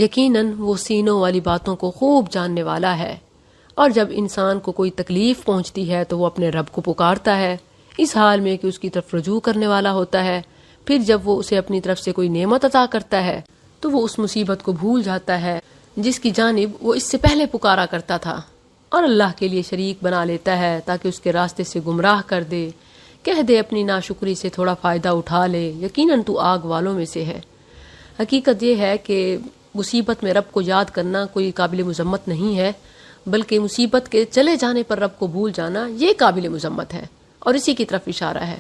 یقیناً وہ سینوں والی باتوں کو خوب جاننے والا ہے۔ اور جب انسان کو کوئی تکلیف پہنچتی ہے تو وہ اپنے رب کو پکارتا ہے اس حال میں کہ اس کی طرف رجوع کرنے والا ہوتا ہے۔ پھر جب وہ اسے اپنی طرف سے کوئی نعمت عطا کرتا ہے تو وہ اس مصیبت کو بھول جاتا ہے جس کی جانب وہ اس سے پہلے پکارا کرتا تھا، اور اللہ کے لیے شریک بنا لیتا ہے تاکہ اس کے راستے سے گمراہ کر دے۔ کہہ دے اپنی ناشکری سے تھوڑا فائدہ اٹھا لے، یقیناً تو آگ والوں میں سے ہے۔ حقیقت یہ ہے کہ مصیبت میں رب کو یاد کرنا کوئی قابل مذمت نہیں ہے، بلکہ مصیبت کے چلے جانے پر رب کو بھول جانا یہ قابل مذمت ہے، اور اسی کی طرف اشارہ ہے۔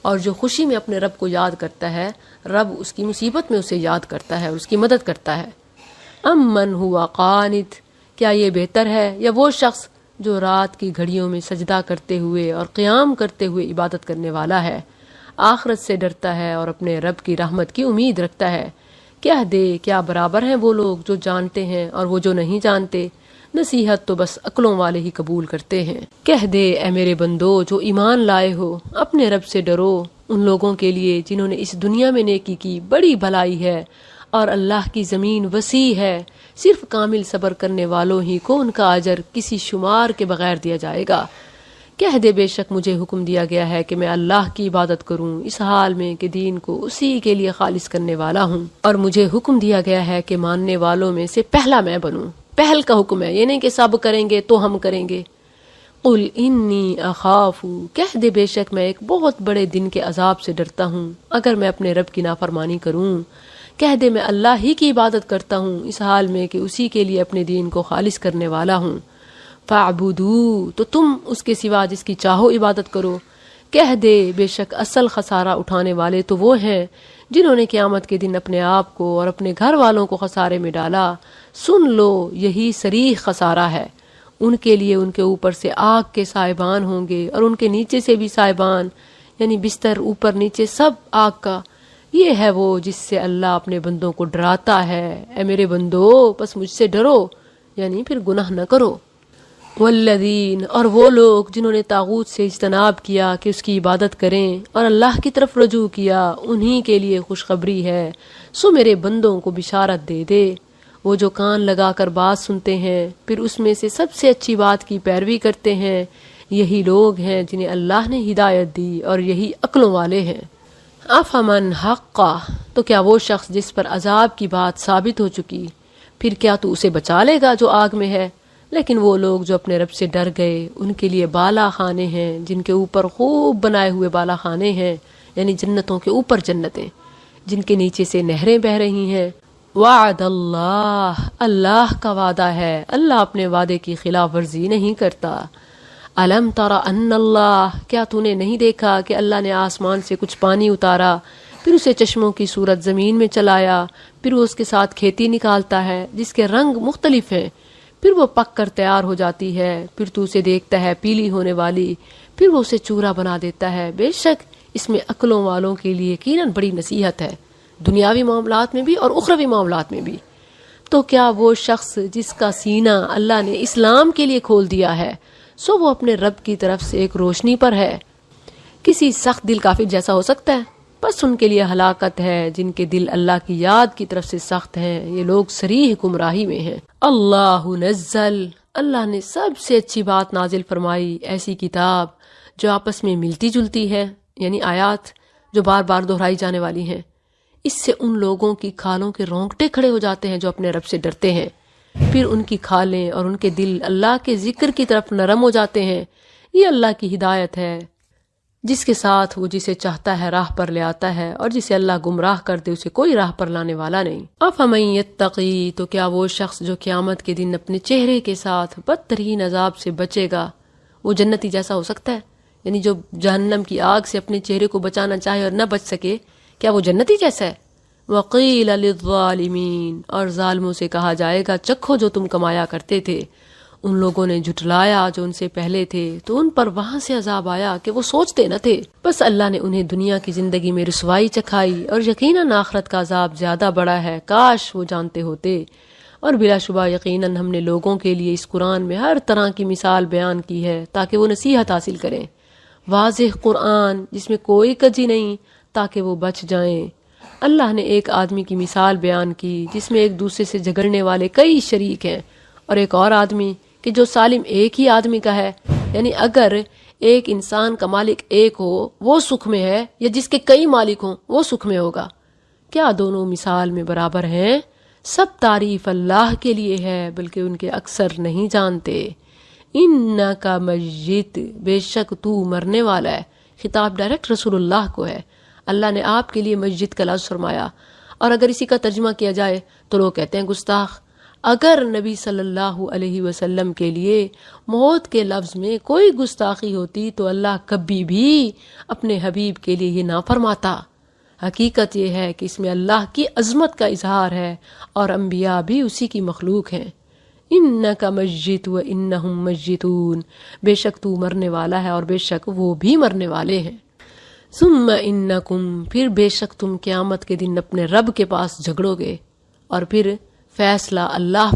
اور جو خوشی میں اپنے رب کو یاد کرتا ہے، رب اس کی مصیبت میں اسے یاد کرتا ہے اور اس کی مدد کرتا ہے۔ امن ہوا قانت، کیا یہ بہتر ہے یا وہ شخص جو رات کی گھڑیوں میں سجدہ کرتے ہوئے اور قیام کرتے ہوئے عبادت کرنے والا ہے، آخرت سے ڈرتا ہے اور اپنے رب کی رحمت کی امید رکھتا ہے۔ کہہ دے کیا برابر ہیں وہ لوگ جو جانتے ہیں اور وہ جو نہیں جانتے؟ نصیحت تو بس عقلوں والے ہی قبول کرتے ہیں۔ کہہ دے اے میرے بندو جو ایمان لائے ہو، اپنے رب سے ڈرو۔ ان لوگوں کے لیے جنہوں نے اس دنیا میں نیکی کی بڑی بھلائی ہے، اور اللہ کی زمین وسیع ہے۔ صرف کامل صبر کرنے والوں ہی کو ان کا اجر کسی شمار کے بغیر دیا جائے گا۔ کہہ دے بے شک مجھے حکم دیا گیا ہے کہ میں اللہ کی عبادت کروں اس حال میں کہ دین کو اسی کے لیے خالص کرنے والا ہوں، اور مجھے حکم دیا گیا ہے کہ ماننے والوں میں سے پہلا میں بنوں۔ پہل کا حکم ہے، یہ نہیں کہ سب کریں گے تو ہم کریں گے۔ قل انی اخاف، کہہ دے بے شک میں ایک بہت بڑے دن کے عذاب سے ڈرتا ہوں اگر میں اپنے رب کی نافرمانی کروں۔ کہہ دے میں اللہ ہی کی عبادت کرتا ہوں اس حال میں کہ اسی کے لیے اپنے دین کو خالص کرنے والا ہوں۔ فاعبدوا، تو تم اس کے سوا جس کی چاہو عبادت کرو۔ کہہ دے بے شک اصل خسارہ اٹھانے والے تو وہ ہیں جنہوں نے قیامت کے دن اپنے آپ کو اور اپنے گھر والوں کو خسارے میں ڈالا۔ سن لو یہی صریح خسارہ ہے۔ ان کے لیے ان کے اوپر سے آگ کے سائبان ہوں گے اور ان کے نیچے سے بھی سائبان، یعنی بستر اوپر نیچے سب آگ کا۔ یہ ہے وہ جس سے اللہ اپنے بندوں کو ڈراتا ہے۔ اے میرے بندو بس مجھ سے ڈرو، یعنی پھر گناہ نہ کرو۔ والذین، اور وہ لوگ جنہوں نے طاغوت سے اجتناب کیا کہ اس کی عبادت کریں اور اللہ کی طرف رجوع کیا، انہی کے لیے خوشخبری ہے۔ سو میرے بندوں کو بشارت دے دے، وہ جو کان لگا کر بات سنتے ہیں پھر اس میں سے سب سے اچھی بات کی پیروی کرتے ہیں، یہی لوگ ہیں جنہیں اللہ نے ہدایت دی اور یہی عقلوں والے ہیں۔ افمن حقا، تو کیا وہ شخص جس پر عذاب کی بات ثابت ہو چکی، پھر کیا تو اسے بچا لے گا جو آگ میں ہے؟ لیکن وہ لوگ جو اپنے رب سے ڈر گئے ان کے لیے بالا خانے ہیں جن کے اوپر خوب بنائے ہوئے بالا خانے ہیں، یعنی جنتوں کے اوپر جنتیں جن کے نیچے سے نہریں بہ رہی ہیں۔ وعد اللہ، اللہ کا وعدہ ہے، اللہ اپنے وعدے کی خلاف ورزی نہیں کرتا۔ الم تر ان اللہ، کیا تو نے نہیں دیکھا کہ اللہ نے آسمان سے کچھ پانی اتارا، پھر اسے چشموں کی صورت زمین میں چلایا، پھر وہ اس کے ساتھ کھیتی نکالتا ہے جس کے رنگ مختلف ہیں، پھر وہ پک کر تیار ہو جاتی ہے، پھر تو اسے دیکھتا ہے پیلی ہونے والی، پھر وہ اسے چورا بنا دیتا ہے۔ بے شک اس میں عقلوں والوں کے لیے یقیناً بڑی نصیحت ہے، دنیاوی معاملات میں بھی اور اخروی معاملات میں بھی۔ تو کیا وہ شخص جس کا سینہ اللہ نے اسلام کے لیے کھول دیا ہے، سو وہ اپنے رب کی طرف سے ایک روشنی پر ہے، کسی سخت دل کافر جیسا ہو سکتا ہے؟ بس ان کے لیے ہلاکت ہے جن کے دل اللہ کی یاد کی طرف سے سخت ہیں، یہ لوگ صریح گمراہی میں ہیں۔ اللہ نزل، اللہ نے سب سے اچھی بات نازل فرمائی، ایسی کتاب جو آپس میں ملتی جلتی ہے، یعنی آیات جو بار بار دہرائی جانے والی ہیں۔ اس سے ان لوگوں کی کھالوں کے رونگٹے کھڑے ہو جاتے ہیں جو اپنے رب سے ڈرتے ہیں، پھر ان کی کھالیں اور ان کے دل اللہ کے ذکر کی طرف نرم ہو جاتے ہیں۔ یہ اللہ کی ہدایت ہے، جس کے ساتھ وہ جسے چاہتا ہے راہ پر لے آتا ہے، اور جسے اللہ گمراہ کر دے اسے کوئی راہ پر لانے والا نہیں۔ افمن یتقی، تو کیا وہ شخص جو قیامت کے دن اپنے چہرے کے ساتھ بدترین عذاب سے بچے گا، وہ جنتی جیسا ہو سکتا ہے؟ یعنی جو جہنم کی آگ سے اپنے چہرے کو بچانا چاہے اور نہ بچ سکے، کیا وہ جنتی جیسا ہے؟ وقیل للظالمین، اور ظالموں سے کہا جائے گا چکھو جو تم کمایا کرتے تھے۔ ان لوگوں نے جھٹلایا جو ان سے پہلے تھے تو ان پر وہاں سے عذاب آیا کہ وہ سوچتے نہ تھے، بس اللہ نے انہیں دنیا کی زندگی میں رسوائی چکھائی، اور یقیناً آخرت کا عذاب زیادہ بڑا ہے، کاش وہ جانتے ہوتے۔ اور بلا شبہ یقیناً ہم نے لوگوں کے لیے اس قرآن میں ہر طرح کی مثال بیان کی ہے تاکہ وہ نصیحت حاصل کریں، واضح قرآن جس میں کوئی کجی نہیں، تاکہ وہ بچ جائیں۔ اللہ نے ایک آدمی کی مثال بیان کی جس میں ایک دوسرے سے جھگڑنے والے کئی شریک ہیں، اور ایک اور آدمی کہ جو سالم ایک ہی آدمی کا ہے، یعنی اگر ایک انسان کا مالک ایک ہو وہ سکھ میں ہے، یا جس کے کئی مالک ہوں وہ سکھ میں ہوگا۔ کیا دونوں مثال میں برابر ہیں؟ سب تعریف اللہ کے لیے ہے، بلکہ ان کے اکثر نہیں جانتے۔ انکا میت، بے شک تو مرنے والا ہے۔ خطاب ڈائریکٹ رسول اللہ کو ہے۔ اللہ نے آپ کے لیے مسجد کا لفظ فرمایا، اور اگر اسی کا ترجمہ کیا جائے تو لوگ کہتے ہیں گستاخ۔ اگر نبی صلی اللہ علیہ وسلم کے لیے موت کے لفظ میں کوئی گستاخی ہوتی تو اللہ کبھی بھی اپنے حبیب کے لیے یہ نہ فرماتا۔ حقیقت یہ ہے کہ اس میں اللہ کی عظمت کا اظہار ہے، اور انبیاء بھی اسی کی مخلوق ہیں۔ انکا میت و انہم میتون، بے شک تو مرنے والا ہے اور بے شک وہ بھی مرنے والے ہیں۔ ثم انکم، پھر بے شک تم قیامت کے دن اپنے رب کے پاس جھگڑو گے، اور پھر فیصلہ اللہ